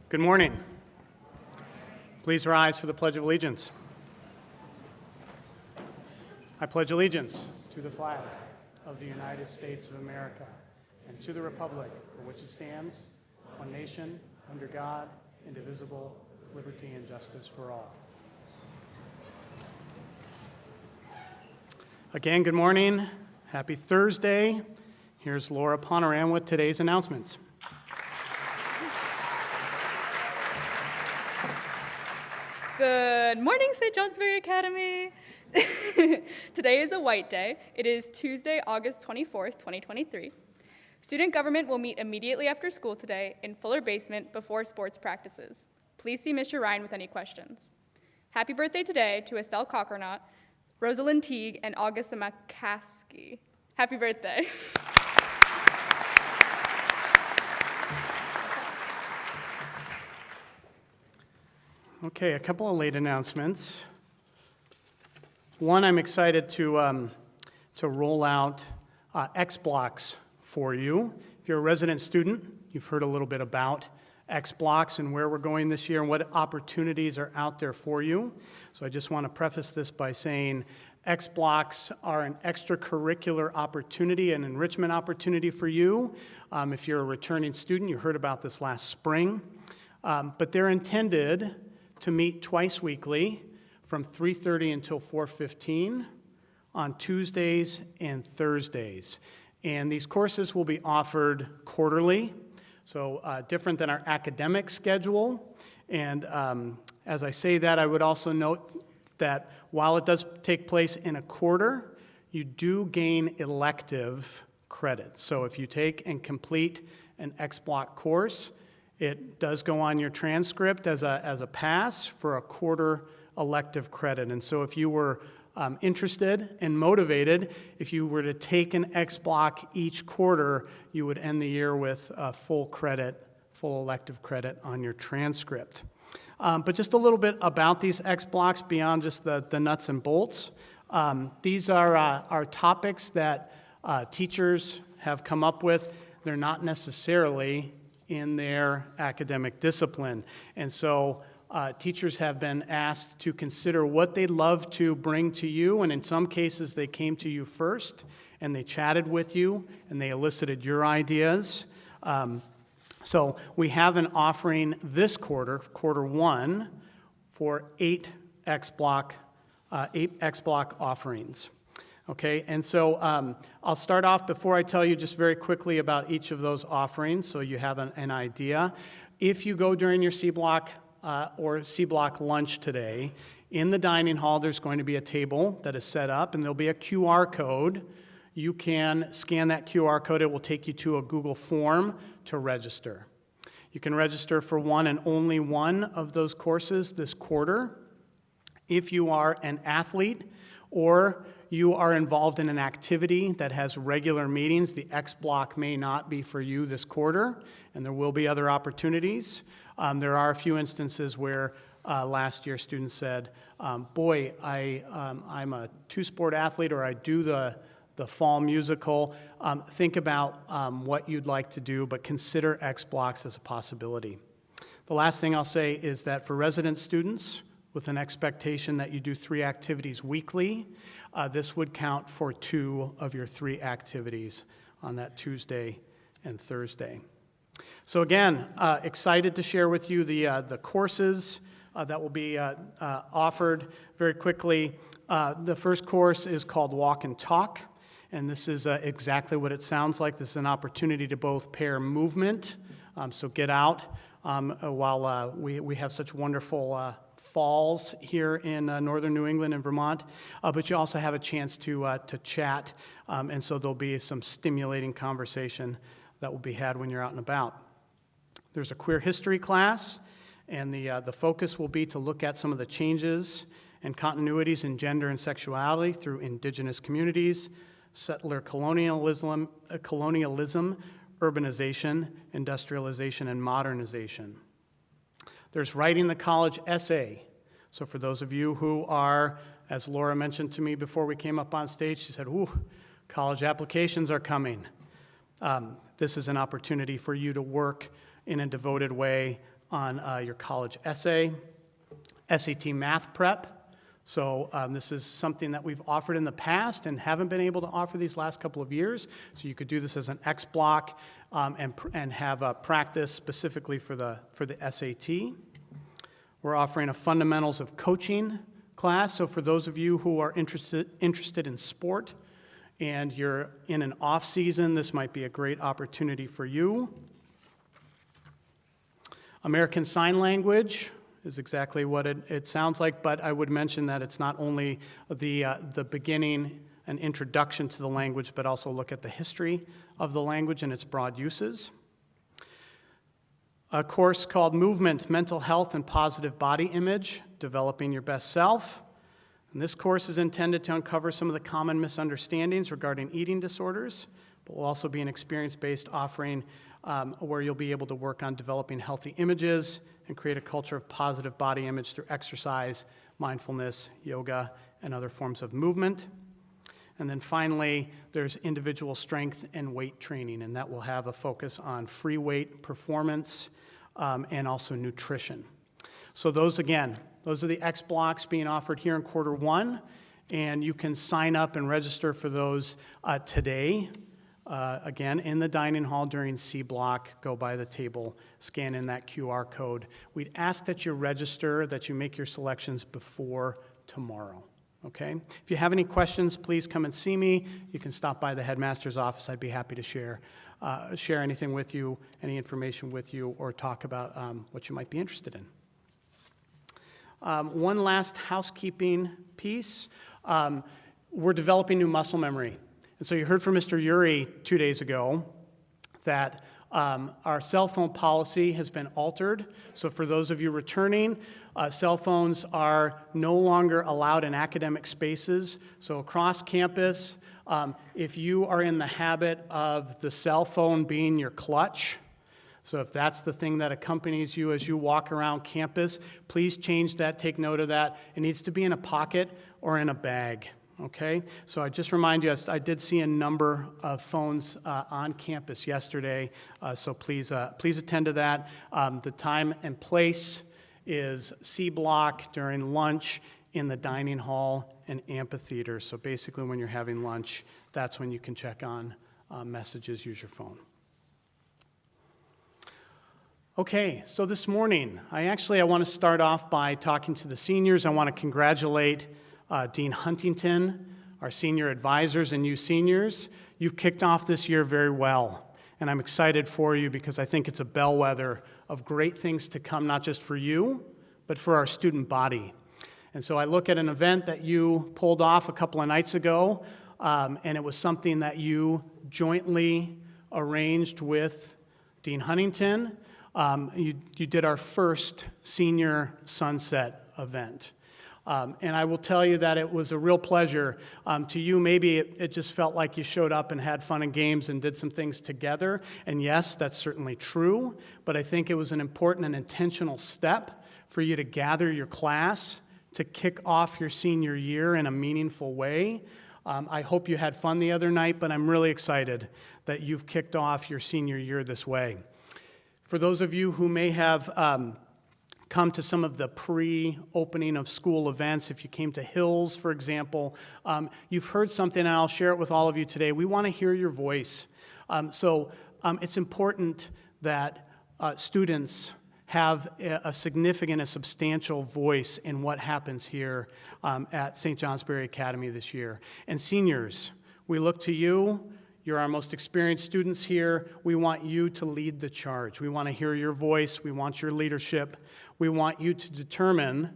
Good morning. Please rise for the Pledge of Allegiance. I pledge allegiance to the flag of the United States of America and to the republic for which it stands, one nation, under God, indivisible, with liberty and justice for all. Again, good morning. Happy Thursday. Here's Laura Ponoran with today's announcements. Good morning, St. Johnsbury Academy. Today is a white day. It is Tuesday, August 24th, 2023. Student government will meet immediately after school today in Fuller Basement before sports practices. Please see Mr. Ryan with any questions. Happy birthday today to Estelle Cockernott, Rosalind Teague, and Augusta McCaskey. Happy birthday. Okay, a couple of late announcements. One, I'm excited to roll out X Blocks for you. If you're a resident student, you've heard a little bit about X Blocks and where we're going this year and what opportunities are out there for you. So I just want to preface this by saying X Blocks are an extracurricular opportunity, an enrichment opportunity for you. If you're a returning student, you heard about this last spring. But they're intended to meet twice weekly from 3:30 until 4:15 on Tuesdays and Thursdays. And these courses will be offered quarterly, so different than our academic schedule. And as I say that, I would also note that while it does take place in a quarter, you do gain elective credit. So if you take and complete an X Block course, it does go on your transcript as a pass for a quarter elective credit. And so if you were interested and motivated, if you were to take an X Block each quarter, you would end the year with full elective credit on your transcript. But just a little bit about these X Blocks beyond just the nuts and bolts. These are topics that teachers have come up with. They're not necessarily in their academic discipline. And so teachers have been asked to consider what they'd love to bring to you, and in some cases they came to you first, and they chatted with you, and they elicited your ideas. So we have an offering this quarter, quarter one, for 8 X Block offerings. Okay, and so I'll start off before I tell you just very quickly about each of those offerings so you have an idea. If you go during your C Block or C Block lunch today, in the dining hall there's going to be a table that is set up and there'll be a QR code. You can scan that QR code. It will take you to a Google form to register. You can register for one and only one of those courses this quarter. If you are an athlete or you are involved in an activity that has regular meetings, the X Block may not be for you this quarter, and there will be other opportunities. There are a few instances where last year students said, boy, I'm a two-sport athlete, or I do the fall musical. Think about what you'd like to do, but consider X Blocks as a possibility. The last thing I'll say is that for resident students, with an expectation that you do 3 activities weekly, this would count for 2 of your 3 activities on that Tuesday and Thursday. So again, excited to share with you the courses that will be offered very quickly. The first course is called Walk and Talk, and this is exactly what it sounds like. This is an opportunity to both pair movement, so get out while we have such wonderful falls here in northern New England and Vermont, but you also have a chance to chat, and so there'll be some stimulating conversation that will be had when you're out and about. There's a queer history class, and the focus will be to look at some of the changes and continuities in gender and sexuality through indigenous communities, settler colonialism, urbanization, industrialization, and modernization. There's writing the college essay. So for those of you who are, as Laura mentioned to me before we came up on stage, she said, ooh, college applications are coming. This is an opportunity for you to work in a devoted way on your college essay, SAT math prep. So this is something that we've offered in the past and haven't been able to offer these last couple of years. So you could do this as an X block and have a practice specifically for the SAT. We're offering a fundamentals of coaching class. So for those of you who are interested in sport and you're in an off season, this might be a great opportunity for you. American Sign Language is exactly what it sounds like, but I would mention that it's not only the beginning and introduction to the language, but also look at the history of the language and its broad uses. A course called Movement, Mental Health, and Positive Body Image, Developing Your Best Self. And this course is intended to uncover some of the common misunderstandings regarding eating disorders, but will also be an experience-based offering where you'll be able to work on developing healthy images and create a culture of positive body image through exercise, mindfulness, yoga, and other forms of movement. And then finally, there's individual strength and weight training, and that will have a focus on free weight performance and also nutrition. So those are the X blocks being offered here in quarter one, and you can sign up and register for those today. Again, in the dining hall during C block, go by the table, scan in that QR code. We'd ask that you register, that you make your selections before tomorrow, okay? If you have any questions, please come and see me. You can stop by the headmaster's office. I'd be happy to share anything with you, any information with you, or talk about what you might be interested in. One last housekeeping piece. We're developing new muscle memory. And so you heard from Mr. Uri 2 days ago that our cell phone policy has been altered. So for those of you returning, cell phones are no longer allowed in academic spaces. So across campus, if you are in the habit of the cell phone being your clutch, so if that's the thing that accompanies you as you walk around campus, please change that, take note of that. It needs to be in a pocket or in a bag. Okay, so I just remind you, I did see a number of phones on campus yesterday, so please attend to that. The time and place is C block during lunch in the dining hall and amphitheater. So basically when you're having lunch, that's when you can check on messages, use your phone. Okay, so this morning, I want to start off by talking to the seniors. I want to congratulate Dean Huntington, our senior advisors, and you seniors. You've kicked off this year very well, and I'm excited for you because I think it's a bellwether of great things to come, not just for you, but for our student body. And so I look at an event that you pulled off a couple of nights ago, and it was something that you jointly arranged with Dean Huntington. You did our first senior sunset event. And I will tell you that it was a real pleasure. To you, maybe it just felt like you showed up and had fun and games and did some things together. And yes, that's certainly true. But I think it was an important and intentional step for you to gather your class to kick off your senior year in a meaningful way. I hope you had fun the other night, but I'm really excited that you've kicked off your senior year this way. For those of you who may have come to some of the pre-opening of school events, if you came to Hills, for example, you've heard something, and I'll share it with all of you today. We want to hear your voice. So it's important that students have a significant, a substantial voice in what happens here at St. Johnsbury Academy this year. And seniors, we look to you. You're our most experienced students here. We want you to lead the charge. We want to hear your voice. We want your leadership. We want you to determine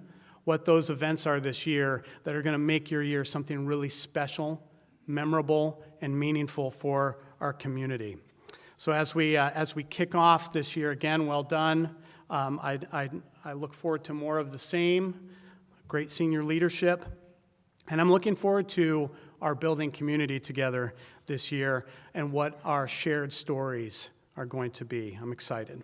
what those events are this year that are going to make your year something really special, memorable, and meaningful for our community. So as we kick off this year, again, well done. I look forward to more of the same, great senior leadership, and I'm looking forward to our building community together this year and what our shared stories are going to be. I'm excited.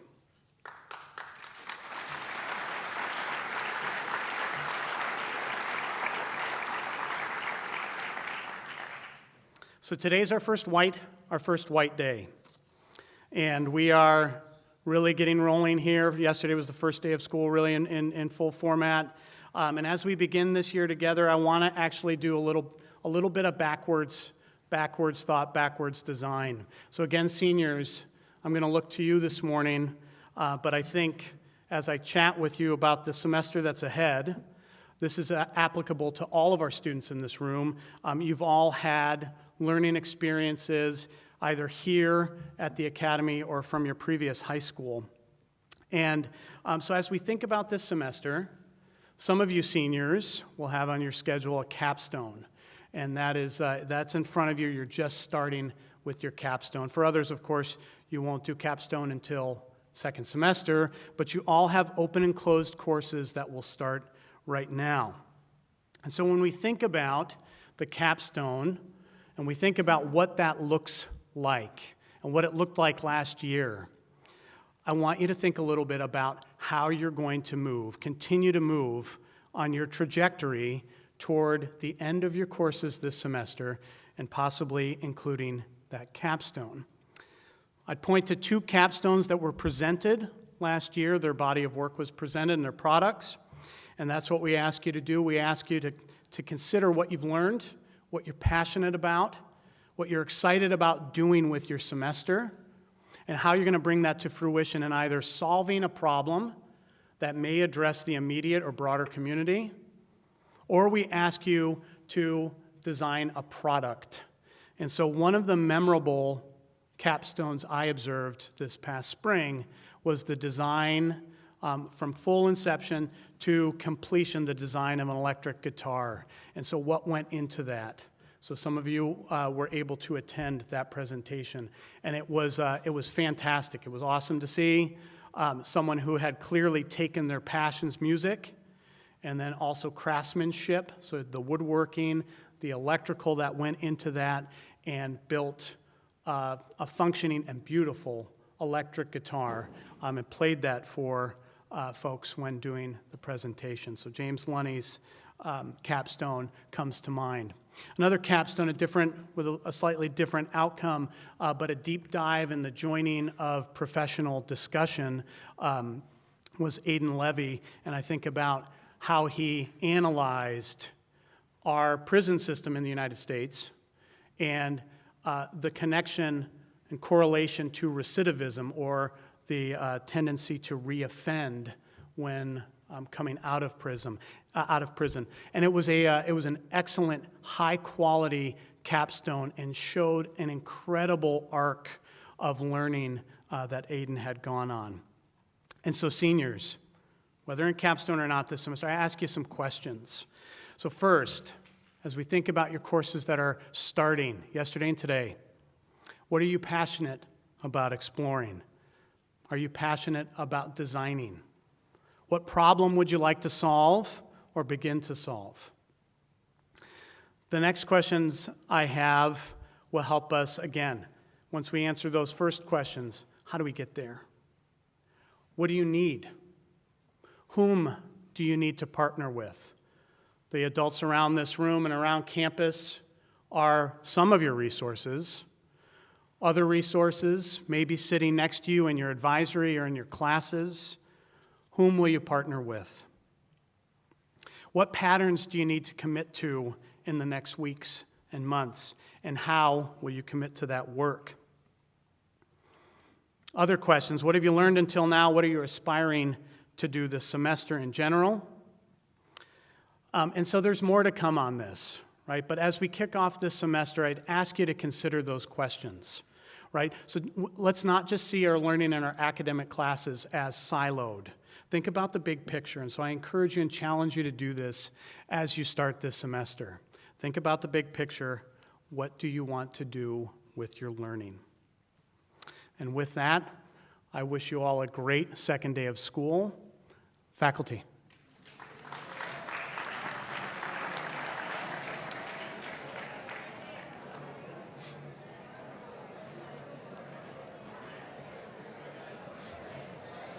So today's our first white day, and we are really getting rolling here. Yesterday was the first day of school really in full format. And as we begin this year together, I want to actually do a little bit of backwards thought, backwards design. So again, seniors, I'm going to look to you this morning, but I think as I chat with you about the semester that's ahead, this is applicable to all of our students in this room. You've all had learning experiences either here at the academy or from your previous high school. And so as we think about this semester, some of you seniors will have on your schedule a capstone. And that's in front of you. You're just starting with your capstone. For others, of course, you won't do capstone until second semester, but you all have open and closed courses that will start right now. And so when we think about the capstone, and we think about what that looks like, and what it looked like last year, I want you to think a little bit about how you're going to move, continue to move on your trajectory toward the end of your courses this semester, and possibly including that capstone. I'd point to 2 capstones that were presented last year. Their body of work was presented and their products, and that's what we ask you to do. We ask you to consider what you've learned, what you're passionate about, what you're excited about doing with your semester, and how you're going to bring that to fruition in either solving a problem that may address the immediate or broader community, or we ask you to design a product. And so one of the memorable capstones I observed this past spring was the design from full inception to completion, the design of an electric guitar. And so what went into that? So some of you were able to attend that presentation, and it was fantastic. It was awesome to see someone who had clearly taken their passions, music, and then also craftsmanship, so the woodworking, the electrical that went into that, and built a functioning and beautiful electric guitar, and played that for folks when doing the presentation. So James Lunny's capstone comes to mind. Another capstone, with a slightly different outcome, but a deep dive in the joining of professional discussion, was Aidan Levy, and I think about how he analyzed our prison system in the United States and the connection and correlation to recidivism, or the tendency to reoffend when coming out of prison. And it was an excellent, high-quality capstone and showed an incredible arc of learning that Aidan had gone on. And so seniors, whether in capstone or not this semester, I ask you some questions. So first, as we think about your courses that are starting yesterday and today, what are you passionate about exploring? Are you passionate about designing? What problem would you like to solve or begin to solve? The next questions I have will help us, again, once we answer those first questions, how do we get there? What do you need? Whom do you need to partner with? The adults around this room and around campus are some of your resources. Other resources may be sitting next to you in your advisory or in your classes. Whom will you partner with? What patterns do you need to commit to in the next weeks and months? And how will you commit to that work? Other questions. What have you learned until now? What are you aspiring to do this semester in general? And so there's more to come on this, right? But as we kick off this semester, I'd ask you to consider those questions, right? So let's not just see our learning in our academic classes as siloed. Think about the big picture. And so I encourage you and challenge you to do this as you start this semester. Think about the big picture. What do you want to do with your learning? And with that, I wish you all a great second day of school. Faculty.